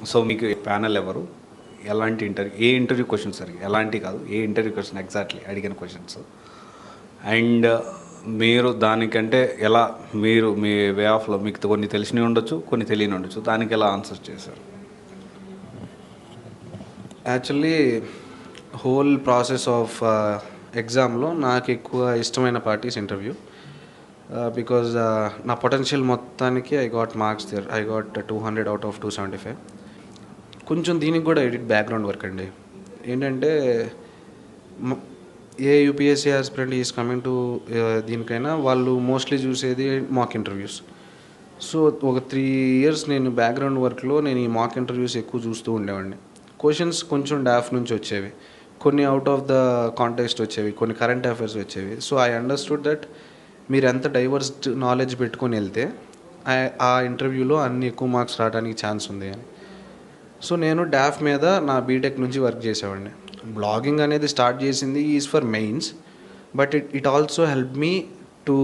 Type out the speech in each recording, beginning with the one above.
So మీకు panel ఎవరు, ఎలాంటి ఇంటర్వ్యూ, ఏ ఇంటర్వ్యూ క్వశ్చన్స్ సరిగ్గా ఎలాంటి కాదు, ఏ ఇంటర్వ్యూ క్వశ్చన్ ఎగ్జాక్ట్లీ అడిగిన క్వశ్చన్స్, అండ్ మీరు దానికంటే ఎలా మీరు మీ వే ఆఫ్లో మీకు కొన్ని తెలిసినవి ఉండొచ్చు, కొన్ని తెలియని ఉండొచ్చు, దానికి ఎలా ఆన్సర్ చేశారు? యాక్చువల్లీ హోల్ ప్రాసెస్ ఆఫ్ ఎగ్జామ్లో నాకు ఎక్కువ ఇష్టమైన పార్టీస్ ఇంటర్వ్యూ. బికాజ్ నా పొటెన్షియల్ మొత్తానికి I got marks there. I got 200 out of 275. కొంచెం దీనికి కూడా ఎడిట్ బ్యాక్గ్రౌండ్ వర్క్ అండి. ఏంటంటే a UPSC aspirant is coming to దీనికైనా వాళ్ళు మోస్ట్లీ చూసేది మాక్ ఇంటర్వ్యూస్. సో ఒక 3 years నేను బ్యాక్గ్రౌండ్ వర్క్లో నేను ఈ మాక్ ఇంటర్వ్యూస్ ఎక్కువ చూస్తూ ఉండేవాడిని. క్వశ్చన్స్ కొంచెం డాఫ్ నుంచి వచ్చేవి, కొన్ని అవుట్ ఆఫ్ ద కాంటెక్స్ట్ వచ్చేవి, కొన్ని కరెంట్ అఫైర్స్ వచ్చేవి. సో ఐ అండర్స్టూడ్ దట్ మీరు ఎంత డైవర్స్ నాలెడ్జ్ పెట్టుకొని వెళ్తే ఆ ఇంటర్వ్యూలో అన్ని ఎక్కువ మార్క్స్ రావడానికి ఛాన్స్ ఉంది అని. సో నేను డాఫ్ మీద నా బీటెక్ నుంచి వర్క్ చేసేవాడిని. బ్లాగింగ్ అనేది స్టార్ట్ చేసింది is for mains, but it also help me to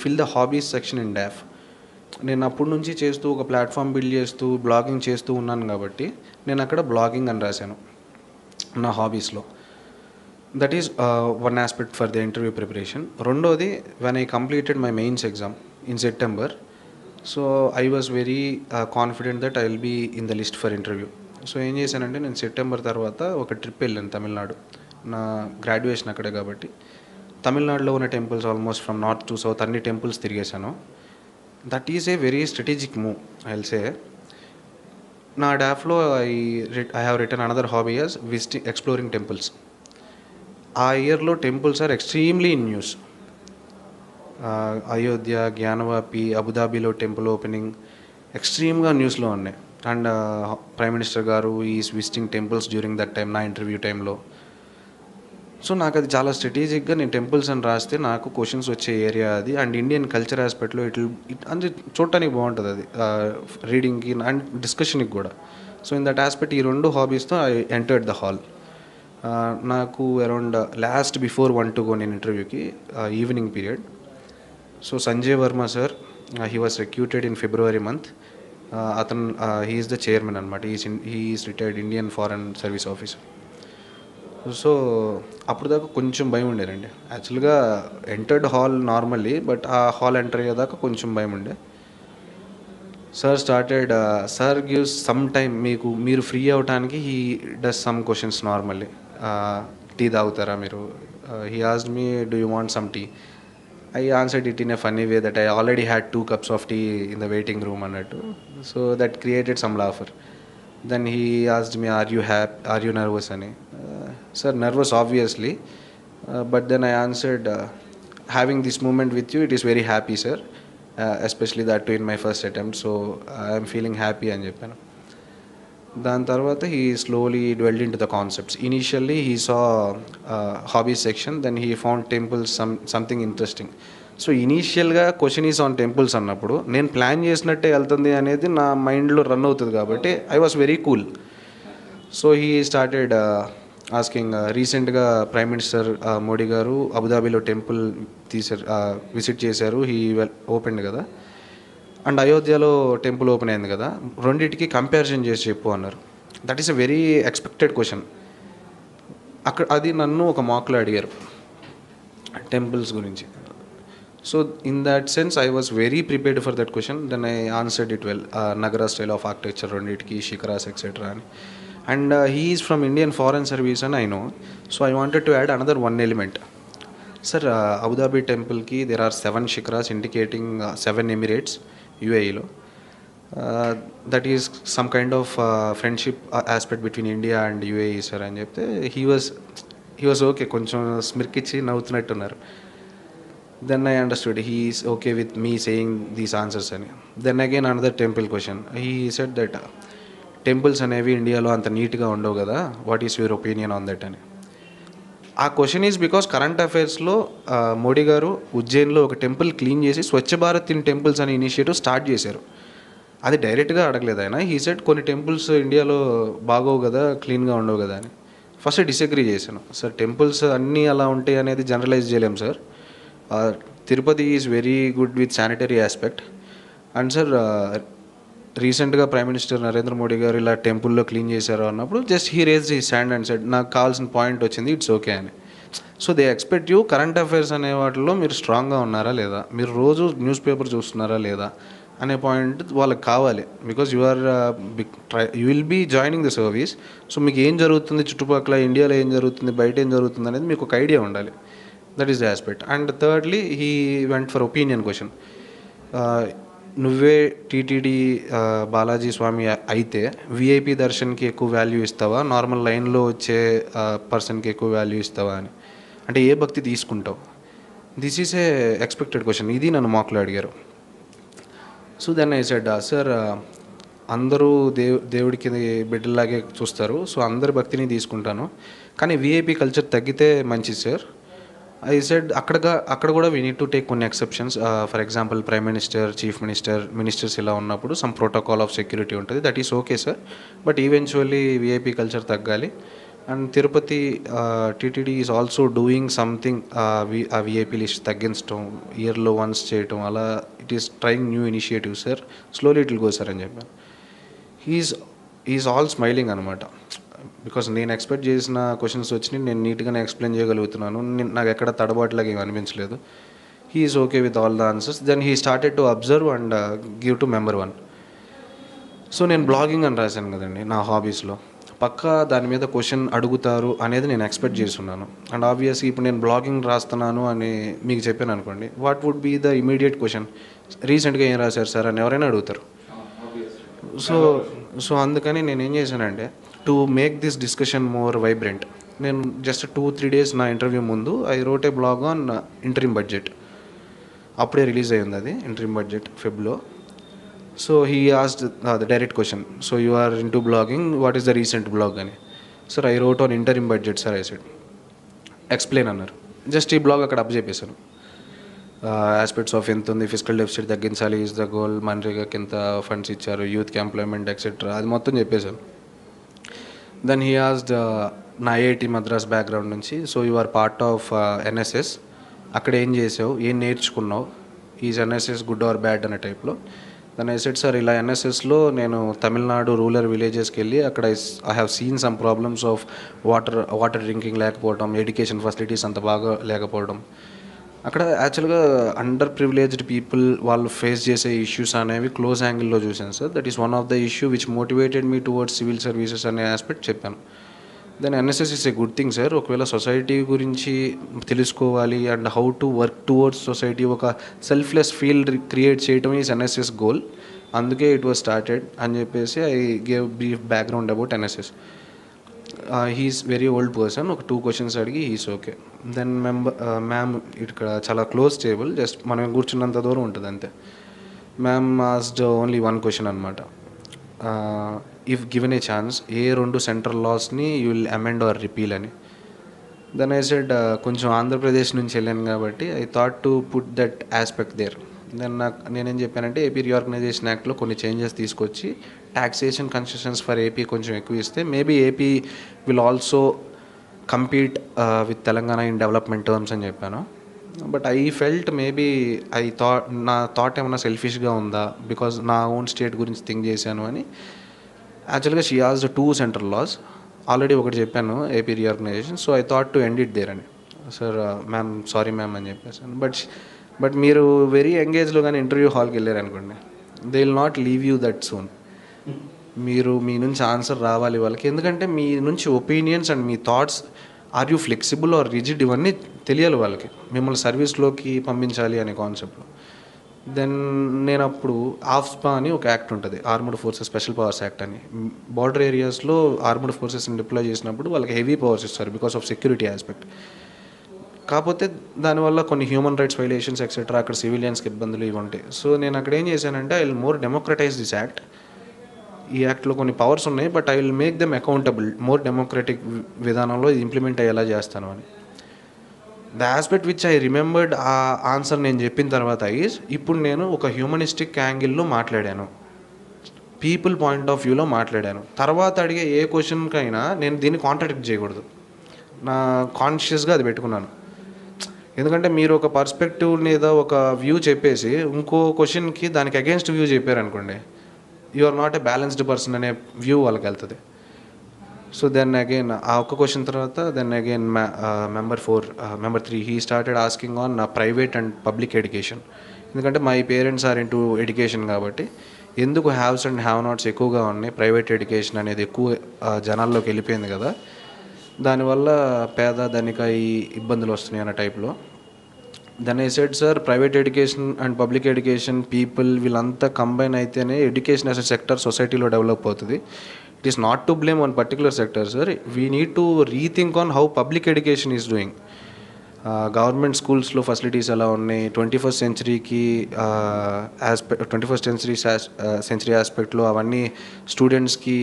fill the hobbies section in DOF. నేను అప్పటి నుంచి చేస్తూ ఒక ప్లాట్ఫామ్ బిల్డ్ చేస్తూ బ్లాగింగ్ చేస్తూ ఉన్నాను కాబట్టి నేను అక్కడ బ్లాగింగ్ అని రాశాను నా హాబీస్లో. That is one aspect for the interview preparation. రెండోది, when I completed my mains exam in September, so I was very confident that I will be in the list for interview. So ఏం చేశానంటే నేను September తర్వాత ఒక trip వెళ్ళాను తమిళనాడు. నా graduation అక్కడే కాబట్టి తమిళనాడులో ఉన్న temples almost from north to south అన్ని టెంపుల్స్ తిరిగేశాను. That is a very strategic move I will say. నా డాఫ్లో I have return another hobby as exploring temples. ఆ ఇయర్లో temples are extremely in news. Ayodhya, Gyanvapi, అబుదాబిలో టెంపుల్ ఓపెనింగ్ ఎక్స్ట్రీమ్గా న్యూస్లో ఉన్నాయి. అండ్ ప్రైమ్ మినిస్టర్ గారు is visiting temples during that time, నా ఇంటర్వ్యూ టైంలో. సో నాకు అది చాలా స్ట్రాటజిక్గా నేను టెంపుల్స్ అని రాస్తే నాకు క్వశ్చన్స్ వచ్చే ఏరియా అది. అండ్ ఇండియన్ కల్చర్ ఆస్పెక్ట్లో అంటే చూడటానికి బాగుంటుంది అది, రీడింగ్కి అండ్ డిస్కషన్కి కూడా. సో ఇన్ దట్ ఆస్పెక్ట్ ఈ రెండు హాబీస్తో ఐ ఎంటర్డ్ ద హాల్. నాకు around last before 1 to go నేను ఇంటర్వ్యూకి evening period. So Sanjay Varma sir, he was recruited in February month. అతను హీ ఈస్ ద చైర్మన్ అనమాట. He is retired Indian foreign service officer. So అప్పుడు దాకా కొంచెం భయం ఉండేనండి. యాక్చువల్గా ఎంటర్డ్ హాల్ నార్మల్లీ, బట్ ఆ హాల్ ఎంటర్ అయ్యేదాకా కొంచెం భయం ఉండే. సార్ గివ్స్ సమ్ టైమ్ మీరు ఫ్రీ అవడానికి he does some questions normally. Tea తాగుతారా మీరు? He asked me, do you want some tea? I answered it in a funny way that I already had 2 cups of tea in the waiting room అన్నట్టు. So that created some laughter. Then he asked me, are you nervous అని. Sir nervous obviously, but then I answered, having this moment with you it is very happy sir, especially that to in my first attempt, so I'm feeling happy అని చెప్పాను. దాని తర్వాత he slowly dwelled into the concepts. Initially he saw hobbies section, then he found temples something interesting. So ఇనీషియల్గా question is on temples అన్నప్పుడు నేను plan చేసినట్టే వెళ్తుంది అనేది నా మైండ్లో రన్ అవుతుంది కాబట్టి I was very cool. So he started asking, రీసెంట్గా ప్రైమ్ మినిస్టర్ మోడీ గారు అబుదాబిలో టెంపుల్ విజిట్ చేశారు, హీ ఓపెన్డ్ కదా, అండ్ అయోధ్యలో టెంపుల్ ఓపెన్ అయింది కదా, రెండింటికి కంపారిజన్ చేసి చెప్పు అన్నారు. That is a very expected question. అది నన్ను ఒక మాక్లో అడిగారు టెంపుల్స్ గురించి. So in that sense I was very prepared for that question. Then I answered it well. Nagara style of architecture రెండింటికి, శిఖరాస్ ఎక్సెట్రా అని. And he is from Indian foreign service అని I know. So I wanted to add another 1 element. Sir, Abu Dhabi టెంపుల్కి there are 7 shikharas indicating 7 emirates యూఏఈలో. That is some kind of friendship aspect between India and UAE sir అని చెప్తే he was okay, కొంచెం స్మిర్కిచ్చి నవ్వుతున్నట్టున్నారు. Then I understood he is okay with me saying these answers అని. Then again another temple question. He said that temples అనేవి ఇండియాలో అంత నీట్గా ఉండవు కదా, what is your opinion on that అని. ఆ క్వశ్చన్ ఈజ్ బికాస్ కరెంట్ అఫైర్స్లో మోడీ గారు ఉజ్జయిన్లో ఒక టెంపుల్ క్లీన్ చేసి స్వచ్ఛ భారత్ ఇన్ టెంపుల్స్ అనే ఇనిషియేటివ్ స్టార్ట్ చేశారు. అది డైరెక్ట్గా అడగలేదు ఆయన. హీ సెడ్ కొన్ని టెంపుల్స్ ఇండియాలో బాగోవు కదా, క్లీన్గా ఉండవు కదా అని. ఫస్ట్ డిసగ్రీ చేశాను. సార్, టెంపుల్స్ అన్నీ అలా ఉంటాయి అనేది జనరలైజ్ చేయలేం sir. Tirupati is very good with sanitary aspect. And sir, రీసెంట్గా ప్రైమ్ మినిస్టర్ నరేంద్ర మోడీ గారు ఇలా టెంపుల్లో క్లీన్ చేశారు అన్నప్పుడు just he raise he stand and said నాకు కావాల్సిన పాయింట్ వచ్చింది, ఇట్స్ ఓకే అని. So they expect you current affairs అనే వాటిలో మీరు స్ట్రాంగ్గా ఉన్నారా లేదా, మీరు రోజు న్యూస్ పేపర్ చూస్తున్నారా లేదా అనే పాయింట్ వాళ్ళకి కావాలి. Because you are you will be joining the service. సో మీకు ఏం జరుగుతుంది చుట్టుపక్కల, ఇండియాలో ఏం జరుగుతుంది, బయట ఏం జరుగుతుంది అనేది మీకు ఒక ఐడియా ఉండాలి. That is the aspect. And thirdly he went for opinion question. నువ్వే టీటీడీ బాలాజీ స్వామి అయితే విఐపి దర్శన్కి ఎక్కువ వాల్యూ ఇస్తావా, నార్మల్ లైన్లో వచ్చే పర్సన్కి ఎక్కువ వాల్యూ ఇస్తావా అని, అంటే ఏ భక్తి తీసుకుంటావు? This is a expected question. ఇది నన్ను మాకులో అడిగారు. So then I said sir, అందరూ దేవుడికి బిడ్డలాగే చూస్తారు, సో అందరి భక్తిని తీసుకుంటాను, కానీ విఐపి కల్చర్ తగ్గితే మంచిది సార్. ఐ సెడ్ అక్కడ కూడా వీ నీడ్ టు టేక్ కొన్ని exceptions. For example prime minister, chief ministers ఇలా ఉన్నప్పుడు సమ్ ప్రోటోకాల్ ఆఫ్ సెక్యూరిటీ ఉంటుంది, that is okay sir. But eventually VIP culture తగ్గాలి. అండ్ Tirupati TTD is also doing something, ఆ VIP list తగ్గించడం, ఇయర్లో వన్స్ చేయటం, అలా it is trying new initiative sir, slowly it will go sir అని చెప్పాను. ఈజ్ ఆల్ స్మైలింగ్ అనమాట. బికాస్ నేను ఎక్స్పెక్ట్ చేసిన క్వశ్చన్స్ వచ్చినాయి, నేను నీట్గానే ఎక్స్ప్లెయిన్ చేయగలుగుతున్నాను, నాకు ఎక్కడ తడబాటులాగా ఏమి అనిపించలేదు. He is okay with all the answers. Then he started to observe and give to member 1. So నేను బ్లాగింగ్ అని రాశాను కదండి నా హాబీస్లో, పక్కా దాని మీద క్వశ్చన్ అడుగుతారు అనేది నేను ఎక్స్పెక్ట్ చేస్తున్నాను. అండ్ ఆబ్వియస్లీ ఇప్పుడు నేను బ్లాగింగ్ రాస్తున్నాను అని మీకు చెప్పాను అనుకోండి, what would be the immediate question? రీసెంట్గా ఏం రాశారు సార్ అని ఎవరైనా అడుగుతారు. సో అందుకని నేను ఏం చేశానంటే, to make this discussion more vibrant, నేను జస్ట్ 2-3 days నా ఇంటర్వ్యూ ముందు I wrote a blog on interim budget. అప్పుడే రిలీజ్ అయ్యింది అది, ఇంటరిమ్ బడ్జెట్ ఫెబ్లో. So he asked the direct question, so you are in to blogging, what is the recent blog అని. Sir I wrote on interim budget sir, I said. Explain అన్నారు. Just ఈ blog అక్కడ up చెప్పేశాను. Aspects of ఎంత ఉంది, physical deficit తగ్గించాలి is the goal, మన్రేగాకి ఎంత ఫండ్స్ ఇచ్చారు, యూత్కి ఎంప్లాయ్మెంట్ ఎక్సెట్రా, అది మొత్తం చెప్పేశాను. దెన్ హీ ఆస్క్డ్ నా ఐఐటి మద్రాస్ బ్యాక్గ్రౌండ్ నుంచి, so you are part of NSS, అక్కడ ఏం చేసావు, ఏం నేర్చుకున్నావు, is NSS good or bad అనే టైప్లో. దెన్ ఐ సెడ్ సార్, ఇలా ఎన్ఎస్ఎస్లో నేను తమిళనాడు రూరల్ విలేజెస్కి వెళ్ళి అక్కడ I have seen some problems of water drinking లేకపోవడం, ఎడ్యుకేషన్ ఫెసిలిటీస్ అంత బాగా లేకపోవడం, అక్కడ యాక్చువల్గా అండర్ ప్రివిలేజ్డ్ పీపుల్ వాళ్ళు ఫేస్ చేసే ఇష్యూస్ అనేవి క్లోజ్ యాంగిల్లో చూశాను sir. That is one of the issue which motivated me towards civil services అనే ఆస్పెక్ట్ చెప్పాను. Then NSS is a good thing sir. ఒకవేళ సొసైటీ గురించి తెలుసుకోవాలి and how to work towards society, ఒక సెల్ఫ్లెస్ ఫీల్డ్ క్రియేట్ చేయటం ఈజ్ ఎన్ఎస్ఎస్ గోల్, అందుకే it was started అని చెప్పేసి I gave brief background about NSS. He is very old person, ఒక 2 questions అడిగి హీస్ ఓకే. దెన్ మ్యామ్ ఇక్కడ చాలా క్లోజ్ టేబుల్, జస్ట్ మనం కూర్చున్నంత దూరం ఉంటుంది అంతే. మ్యామ్ ఆస్క్డ్ ఓన్లీ 1 question అనమాట. If given a chance, a 2 central లాస్ని you will amend or repeal అని. దెన్ ఐ సెడ్, కొంచెం ఆంధ్రప్రదేశ్ నుంచి వెళ్ళాను కాబట్టి I thought to put that aspect there. Then నేనేం చెప్పానంటే, ఏపీ రీఆర్గనైజేషన్ యాక్ట్లో కొన్ని చేంజెస్ తీసుకొచ్చి టాక్సేషన్ కన్సెషన్స్ ఫర్ ఏపీ కొంచెం ఎక్కువ ఇస్తే maybe AP will also compete with Telangana in development terms అని చెప్పాను. బట్ ఐ ఫెల్ట్ మేబీ నా థాట్ ఏమైనా సెల్ఫిష్గా ఉందా, బికాజ్ నా ఓన్ స్టేట్ గురించి థింక్ చేశాను అని. యాక్చువల్గా she asked 2 central laws, already ఒకటి చెప్పాను AP reorganization, so I thought to end it there అని. సార్ మ్యామ్ సారీ మ్యామ్ అని చెప్పేసాను. బట్ మీరు వెరీ ఎంగేజ్లో కానీ ఇంటర్వ్యూ హాల్కి వెళ్ళారు అనుకోండి, they will not leave you that soon. మీరు మీ నుంచి ఆన్సర్ రావాలి వాళ్ళకి, ఎందుకంటే మీ నుంచి ఒపీనియన్స్ అండ్ మీ thoughts, are you flexible or rigid, ఇవన్నీ తెలియాలి వాళ్ళకి, మిమ్మల్ని సర్వీస్లోకి పంపించాలి అనే కాన్సెప్ట్లో. దెన్ నేను అప్పుడు ఆఫ్స్పా అని ఒక యాక్ట్ ఉంటుంది, armed forces special powers act అని. బార్డర్ ఏరియాస్లో ఆర్మడ్ ఫోర్సెస్ని డిప్లాయ్ చేసినప్పుడు వాళ్ళకి హెవీ పవర్స్ ఇస్తారు బికాస్ ఆఫ్ సెక్యూరిటీ ఆస్పెక్ట్. కాకపోతే దానివల్ల కొన్ని హ్యూమన్ రైట్స్ వైలేషన్స్ ఎక్సెట్రా, అక్కడ సివిలియన్స్కి ఇబ్బందులు ఇవి ఉంటాయి. సో నేను అక్కడ ఏం చేశానంటే, I will more democratise this act. ఈ యాక్ట్లో కొన్ని పవర్స్ ఉన్నాయి, but I will make them accountable, more democratic విధానంలో ఇది ఇంప్లిమెంట్ అయ్యేలా చేస్తాను అని. The aspect which I remembered, ఆ ఆన్సర్ నేను చెప్పిన తర్వాత ఇప్పుడు నేను ఒక హ్యూమనిస్టిక్ యాంగిల్లో మాట్లాడాను, పీపుల్ పాయింట్ ఆఫ్ వ్యూలో మాట్లాడాను. తర్వాత అడిగే ఏ క్వశ్చన్కైనా నేను దీన్ని కాంట్రాడిక్ట్ చేయకూడదు, నా కాన్షియస్గా అది పెట్టుకున్నాను. ఎందుకంటే మీరు ఒక పర్స్పెక్టివ్ లేదా ఒక వ్యూ చెప్పేసి ఇంకో క్వశ్చన్కి దానికి అగేన్స్ట్ వ్యూ చెప్పారనుకోండి, you are not a balanced person అనే వ్యూ వాళ్ళకి వెళ్తుంది. సో దెన్ అగైన్ ఆ ఒక్క క్వశ్చన్ తర్వాత then again member 3 he started asking on private and public education. ఎందుకంటే my parents are in to education కాబట్టి ఎందుకు హ్యావ్స్ అండ్ హ్యావ్ నాట్స్ ఎక్కువగా ఉన్నాయి, ప్రైవేట్ ఎడ్యుకేషన్ అనేది ఎక్కువ జనాల్లోకి వెళ్ళిపోయింది కదా, దానివల్ల పేద ధనిక ఈ ఇబ్బందులు వస్తున్నాయి అన్న టైప్లో. Then I said sir private education and public education people వీళ్ళంతా కంబైన్ అయితేనే ఎడ్యుకేషన్ యాజ్ అ సెక్టర్ సొసైటీలో డెవలప్ అవుతుంది. It is not to blame on particular sector sir, we need to rethink on how public education is doing. Government స్కూల్స్లో facilities ఎలా ఉన్నాయి, 21st century ఆస్పెక్ట్లో అవన్నీ స్టూడెంట్స్కి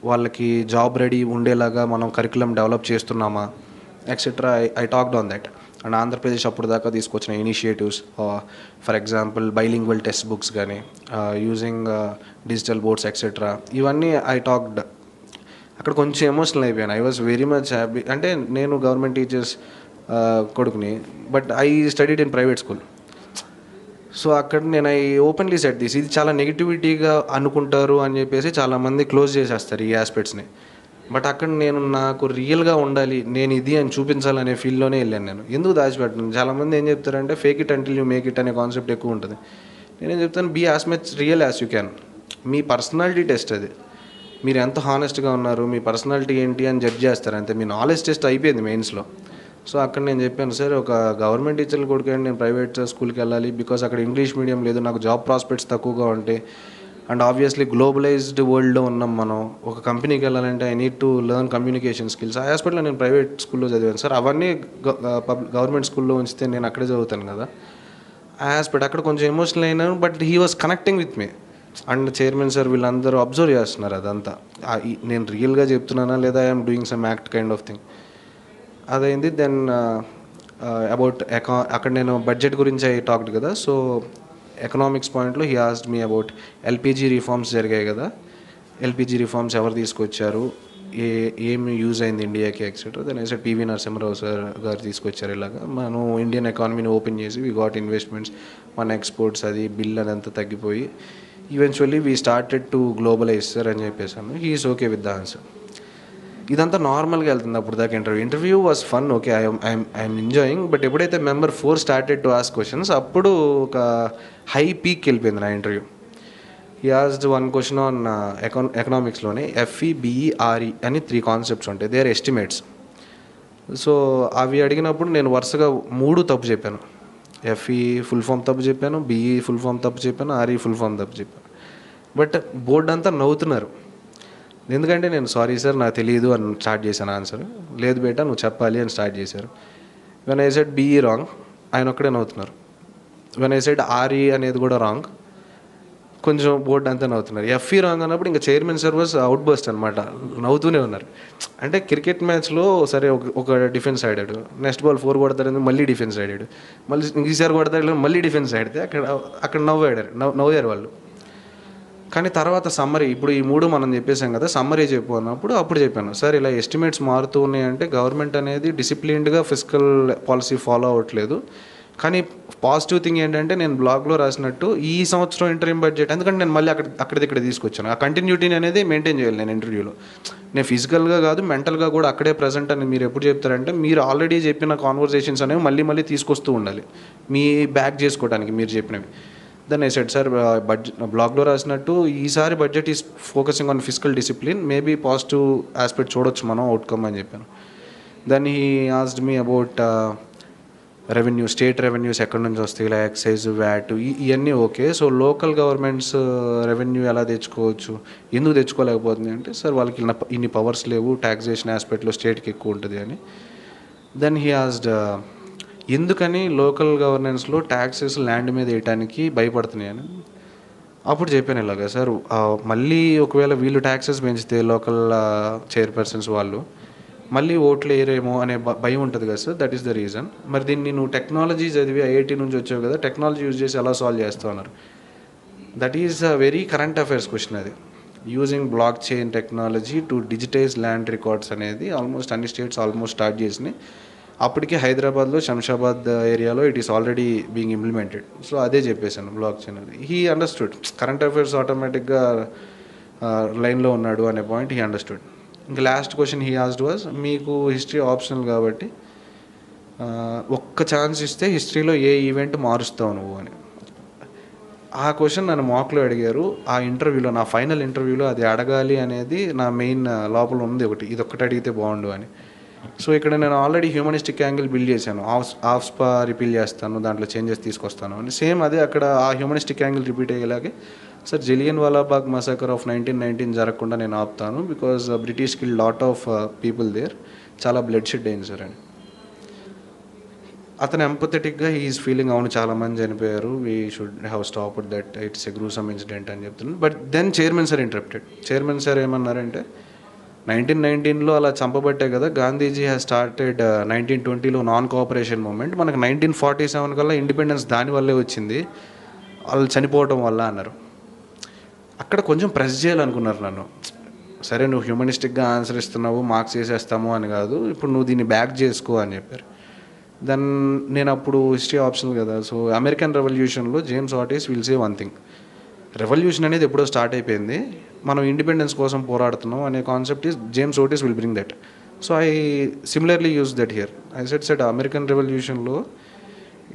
వాళ్ళకి జాబ్ రెడీ ఉండేలాగా మనం కరికులం డెవలప్ చేస్తున్నామా etcetera. I talked on that. And Andhra Pradesh అప్పుడు దాకా తీసుకొచ్చిన initiatives, for example bilingual text books కానీ యూజింగ్ డిజిటల్ బోర్డ్స్ ఎక్సెట్రా, ఇవన్నీ ఐ టాక్డ్. అక్కడ కొంచెం ఎమోషనల్ అయిపోయాను. I was very much happy. అంటే నేను గవర్నమెంట్ టీచర్స్ కొడుకుని, but I studied in private school. So అక్కడ నేను ఐ ఓపెన్లీ సెట్ దిస్. ఇది చాలా నెగిటివిటీగా అనుకుంటారు అని చెప్పేసి చాలామంది క్లోజ్ చేసేస్తారు ఈ ఆస్పెక్ట్స్ని. బట్ అక్కడ నేను నాకు రియల్గా ఉండాలి, నేను ఇది అని చూపించాలనే ఫీల్డ్లోనే వెళ్ళాను. నేను ఎందుకు దాచిపెట్టాను. చాలామంది ఏం చెప్తారంటే fake it until you make it అనే కాన్సెప్ట్ ఎక్కువ ఉంటుంది. నేనేం చెప్తాను, be as much real as you can. మీ పర్సనాలిటీ టెస్ట్ అది. మీరు ఎంత హానెస్ట్గా ఉన్నారు, మీ పర్సనాలిటీ ఏంటి అని జడ్జ్ చేస్తారు అంతే. మీ నాలెడ్జ్ టెస్ట్ అయిపోయింది మెయిన్స్లో. సో అక్కడ నేను చెప్పాను సార్, ఒక గవర్నమెంట్ టీచర్లు కొడుకండి నేను ప్రైవేట్ స్కూల్కి వెళ్ళాలి, బికాస్ అక్కడ ఇంగ్లీష్ మీడియం లేదు, నాకు జాబ్ ప్రాస్పెక్ట్స్ తక్కువగా ఉంటాయి. అండ్ ఆబ్వియస్లీ గ్లోబలైజ్డ్ వరల్డ్లో ఉన్నాం మనం. ఒక కంపెనీకి వెళ్ళాలంటే I need to learn communication skills. ఆ హాస్పిటల్లో నేను ప్రైవేట్ స్కూల్లో చదివాను సార్. అవన్నీ గవర్నమెంట్ స్కూల్లో ఉంచితే నేను అక్కడే చదువుతాను కదా. ఆ హాస్పిటల్ అక్కడ కొంచెం ఎమోషనల్ అయినాను, but he was connecting with me. And chairman sir వీళ్ళందరూ అబ్జర్వ్ చేస్తున్నారు అదంతా. నేను రియల్గా చెప్తున్నానా లేదా I'm doing some act kind of thing. అదైంది. దెన్ అబౌట్ అక్కడ నేను బడ్జెట్ గురించి ఐ టాక్డ్ కదా. సో ఎకనామిక్స్ పాయింట్లో he asked me about LPG reforms జరిగాయి కదా, ఎల్పిజి రిఫార్మ్స్ ఎవరు తీసుకొచ్చారు, ఏమి యూజ్ అయింది ఇండియాకి etcetera. Then I said PV Narasimha Rao sir గారు తీసుకొచ్చారు. ఇలాగా మనం ఇండియన్ ఎకానమీని ఓపెన్ చేసి వీ గాట్ ఇన్వెస్ట్మెంట్స్, మన ఎక్స్పోర్ట్స్ అది బిల్ అదంతా తగ్గిపోయి eventually we started to globalize sir అని చెప్పేసాను. He is okay with the answer. ఇదంతా నార్మల్గా వెళ్తుంది అప్పుడు దాకా. Interview was fun, okay, I'm enjoying. But ఎప్పుడైతే member 4 started to ask questions అప్పుడు ఒక హై పీక్ వెళ్ళిపోయింది నా interview. He asked one question on ఎకనామిక్స్లోనే FEBERE అని 3 కాన్సెప్ట్స్ ఉంటాయి. They are estimates. సో అవి అడిగినప్పుడు నేను వరుసగా 3 తప్పు చెప్పాను. FE ఫుల్ ఫామ్ తప్పు చెప్పాను, BE ఫుల్ ఫామ్ తప్పు చెప్పాను, RE ఫుల్ ఫామ్ తప్పు చెప్పాను. బట్ బోర్డు అంతా నవ్వుతున్నారు. ఎందుకంటే నేను సారీ సార్ నాకు తెలియదు అని స్టార్ట్ చేశాను ఆన్సర్. లేదు బేటా నువ్వు చెప్పాలి అని స్టార్ట్ చేశారు. When I said BE wrong, ఆయన ఒక్కడే నవ్వుతున్నారు. వెన్ ఐ సెడ్ RE అనేది కూడా రాంగ్, కొంచెం బోర్డు అంతా నవ్వుతున్నారు. FE రాంగ్ అన్నప్పుడు ఇంకా chairman sir was outburst అనమాట, నవ్వుతూనే ఉన్నారు. అంటే క్రికెట్ మ్యాచ్లో సరే ఒక డిఫెన్స్ ఆడాడు, నెక్స్ట్ బాల్ 4 కొడతాడని మళ్ళీ డిఫెన్స్ ఆడాడు, మళ్ళీ ఈసారి కొడతాడు మళ్ళీ డిఫెన్స్ ఆడితే అక్కడ నవ్వారు వాళ్ళు. కానీ తర్వాత సమ్మరీ, ఇప్పుడు ఈ 3 మనం చెప్పేసాం కదా, సమ్మరీ చెప్పు అన్నప్పుడు అప్పుడు చెప్పాను సార్ ఇలా ఎస్టిమేట్స్ మారుతూ ఉన్నాయంటే గవర్నమెంట్ అనేది డిసిప్లిన్డ్గా ఫిజికల్ పాలసీ ఫాలో అవ్వట్లేదు. కానీ పాజిటివ్ థింగ్ ఏంటంటే నేను బ్లాగ్లో రాసినట్టు ఈ సంవత్సరం ఇంటర్వ్యూ బడ్జెట్, ఎందుకంటే నేను మళ్ళీ అక్కడిక్కడ తీసుకొచ్చాను. ఆ కంటిన్యూటీని అనేది మెయింటైన్ చేయాలి నేను ఇంటర్వ్యూలో. నేను ఫిజికల్గా కాదు మెంటల్గా కూడా అక్కడే ప్రజెంట్ అని మీరు ఎప్పుడు చెప్తారంటే మీరు ఆల్రెడీ చెప్పిన కాన్వర్జేషన్స్ అనేవి మళ్ళీ తీసుకొస్తూ ఉండాలి మీ బ్యాక్ చేసుకోవడానికి మీరు చెప్పినవి. దెన్ ఐ సెడ్ సార్ బ్లాగ్లో రాసినట్టు ఈసారి budget is focusing on physical discipline, maybe positive aspect చూడొచ్చు మనం అవుట్కమ్ అని చెప్పాను. Then he asked me about revenue, state revenues ఎక్కడి నుంచి వస్తాయి, ఇలా ఎక్సైజ్, వ్యాట్ ఇవన్నీ okay. So local governments revenue ఎలా తెచ్చుకోవచ్చు, ఎందుకు తెచ్చుకోలేకపోతుంది అంటే సార్ వాళ్ళకి ఇన్ని పవర్స్ లేవు, ట్యాక్సేషన్ ఆస్పెక్ట్లో స్టేట్కి ఎక్కువ ఉంటుంది అని. దెన్ హీ ఆస్క్డ్ ఎందుకని లోకల్ గవర్నెన్స్లో ట్యాక్సెస్ ల్యాండ్ మీద వేయడానికి భయపడుతున్నాయని. అప్పుడు చెప్పాను ఇలాగా సార్ మళ్ళీ ఒకవేళ వీళ్ళు ట్యాక్సెస్ పెంచితే లోకల్ చైర్పర్సన్స్ వాళ్ళు మళ్ళీ ఓట్లు వేయరేమో అనే భయం ఉంటుంది కదా sir, that is the reason. మరి దీన్ని నువ్వు టెక్నాలజీ చదివి IIT నుంచి వచ్చావు కదా, టెక్నాలజీ యూజ్ చేసి ఎలా సాల్వ్ చేస్తావు అన్నారు. That is a very current affairs question అది. Using block chain technology to digitize land records అనేది ఆల్మోస్ట్ అన్ని స్టేట్స్ ఆల్మోస్ట్ స్టార్ట్ చేసినాయి. అప్పటికే హైదరాబాద్లో శంషాబాద్ ఏరియాలో it is already being implemented. So అదే చెప్పేశాను బ్లాక్ చైన్ అని. హీ అండర్స్టూడ్ కరెంట్ అఫైర్స్ ఆటోమేటిక్గా లైన్లో ఉన్నాడు అనే పాయింట్ హీ అండర్స్టూడ్. ఇంకా last question he asked was, మీకు హిస్టరీ ఆప్షనల్ కాబట్టి ఒక్క ఛాన్స్ ఇస్తే హిస్టరీలో ఏ ఈవెంట్ మారుస్తావు నువ్వు అని. ఆ క్వశ్చన్ నన్ను మాక్లో అడిగారు. ఆ ఇంటర్వ్యూలో, నా ఫైనల్ ఇంటర్వ్యూలో అది అడగాలి అనేది నా మెయిన్ లోపల ఉంది ఒకటి, ఇది ఒక్కటి అడిగితే బాగుండు అని. సో ఇక్కడ నేను ఆల్రెడీ హ్యూమనిస్టిక్ యాంగిల్ బిల్డ్ చేశాను. ఆఫ్ స్పా రిపీల్ చేస్తాను, దాంట్లో చేంజెస్ తీసుకొస్తాను అని. సేమ్ అదే అక్కడ ఆ హ్యూమనిస్టిక్ యాంగిల్ రిపీట్ అయ్యేలాగే, sir Jallian Walabagh massacre of 1919 జరగకుండా నేను ఆపుతాను, because British kill lot of people there, చాలా బ్లడ్ షెడ్ అయింది సార్ అని. అతను ఎంపథెటిక్గా ఈజ్ ఫీలింగ్, అవును చాలామంది చనిపోయారు, we should have stopped that, it's a gruesome incident అని చెప్తున్నాను. But then chairman sir interrupted. Chairman sir ఏమన్నారంటే, 1919లో అలా చంపబట్టే కదా గాంధీజీ హ్యాస్ స్టార్టెడ్ 1920లో నాన్ కోఆపరేషన్ మూమెంట్, మనకు 1947 కల్లా ఇండిపెండెన్స్ దానివల్లే వచ్చింది, వాళ్ళు చనిపోవటం వల్ల అన్నారు. అక్కడ కొంచెం ప్రెస్ చేయాలనుకున్నారు నన్ను. సరే నువ్వు హ్యూమనిస్టిక్గా ఆన్సర్ ఇస్తున్నావు, మార్క్స్ చేసేస్తాము అని కాదు, ఇప్పుడు నువ్వు దీన్ని బ్యాక్ చేసుకో అని చెప్పారు. దెన్ నేను అప్పుడు హిస్టరీ ఆప్షనల్ కదా, సో అమెరికన్ రెవల్యూషన్లో James Otis will say one thing, revolution అనేది ఎప్పుడో స్టార్ట్ అయిపోయింది, మనం ఇండిపెండెన్స్ కోసం పోరాడుతున్నాం అనే concept is James Otis will bring that. So I similarly use that here. I set American రెవల్యూషన్లో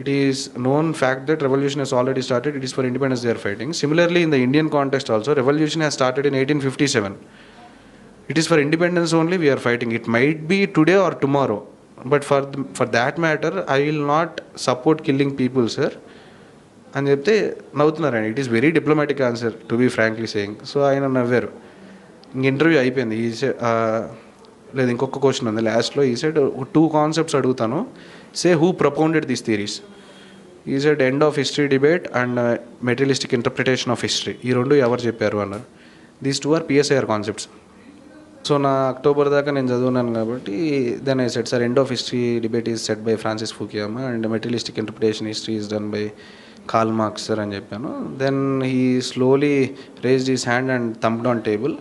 it is known fact that revolution has already started, it is for independence they are fighting. Similarly in the Indian context also, revolution has started in 1857, it is for independence only we are fighting. It might be today or tomorrow, but for that matter I will not support killing people sir అని చెప్తే నవ్వుతున్నారండి. It is very diplomatic answer to be frankly saying. So ఆయన నవ్వారు. ఇంక interview అయిపోయింది. ఈ లేదు ఇంకొక క్వశ్చన్ ఉంది లాస్ట్లో. ఈ సైడ్ 2 కాన్సెప్ట్స్ అడుగుతాను, say who propounded these theories. ఈ side end of history debate and materialistic interpretation of history, ఈ 2 ఎవరు చెప్పారు అన్నారు. These 2 are PSIR concepts. So నా అక్టోబర్ దాకా నేను చదువున్నాను కాబట్టి then I set sir end of history debate is set by Francis Fukuyama and materialistic interpretation history is done by Karl Marx sir అని చెప్పాను. Then he slowly raised his hand and థంప్డ్ on table.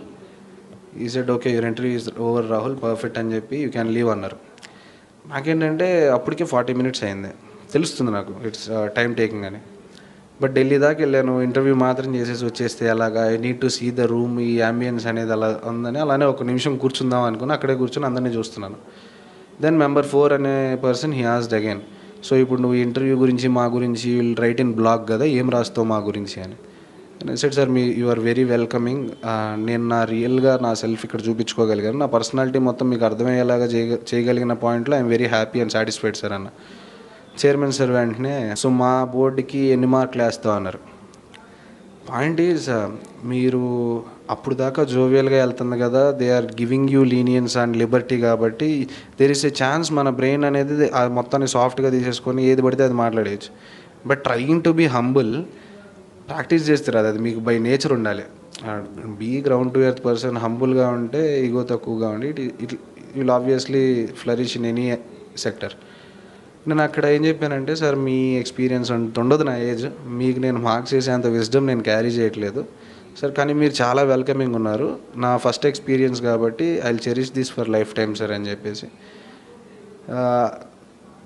He said okay your entry is over Rahul, perfect అని చెప్పి you can leave అన్నారు. నాకేంటంటే అప్పటికే 40 minutes అయింది, తెలుస్తుంది నాకు ఇట్స్ టైం టేకింగ్ అని. బట్ ఢిల్లీ దాకా వెళ్ళాను, ఇంటర్వ్యూ మాత్రం చేసేసి వచ్చేస్తే అలాగా, I need to see the room, ఈ అంబియన్స్ అనేది అలా ఉందని అలానే ఒక నిమిషం కూర్చుందాం అనుకుని అక్కడే కూర్చొని అందరినీ చూస్తున్నాను. దెన్ మెంబర్ 4 అనే person he asked again, so ఇప్పుడు నువ్వు ఇంటర్వ్యూ గురించి మా గురించి విల్ రైట్ ఇన్ బ్లాగ్ కదా, ఏం రాస్తావు మా గురించి అని. Said sir you are very welcoming, నేను నా రియల్గా నా సెల్ఫ్ ఇక్కడ చూపించుకోగలిగాను, నా పర్సనాలిటీ మొత్తం మీకు అర్థమయ్యేలాగా చేయగలిగిన పాయింట్లో I'm very happy and satisfied sir అన్న. చైర్మన్ సార్ వెంటనే, సో మా బోర్డుకి ఎన్ని మార్కులు వేస్తావు అన్నారు. పాయింట్ ఈజ్, మీరు అప్పుడు దాకా జోవియల్గా వెళ్తుంది కదా, they are giving you leniency and liberty, కాబట్టి దేర్ ఇస్ ఏ ఛాన్స్ మన బ్రెయిన్ అనేది మొత్తాన్ని సాఫ్ట్గా తీసేసుకొని ఏది పడితే అది మాట్లాడేయచ్చు. But trying to be humble practice చేస్తారు, అది మీకు బై నేచర్ ఉండాలి. Be ground to earth person, హంబుల్గా ఉంటే ఈగో తక్కువగా ఉండి it will obviously flourish in any sector. నేను అక్కడ ఏం చెప్పానంటే, సార్ మీ ఎక్స్పీరియన్స్ అంత ఉండదు, నా ఏజ్, మీకు నేను మార్క్స్ చేసేంత విజ్డమ్ నేను క్యారీ చేయట్లేదు సార్, కానీ మీరు చాలా వెల్కమింగ్ ఉన్నారు, నా ఫస్ట్ ఎక్స్పీరియన్స్ కాబట్టి I will cherish this for lifetime sir అని చెప్పేసి.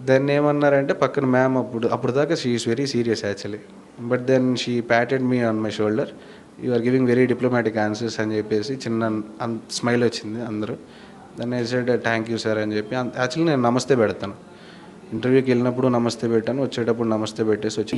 దెన్ ఏమన్నారంటే పక్కన మ్యామ్, అప్పుడు దాకా she is very serious actually, but then she patted me on my shoulder, you are giving very diplomatic answers అని చెప్పేసి చిన్న స్మైల్ వచ్చింది అందరూ. Then I said thank you sir అని చెప్పి, యాక్చువల్లీ నేను నమస్తే పెడతాను, ఇంటర్వ్యూకి వెళ్ళినప్పుడు నమస్తే పెట్టాను, వచ్చేటప్పుడు నమస్తే పెట్టేసి వచ్చి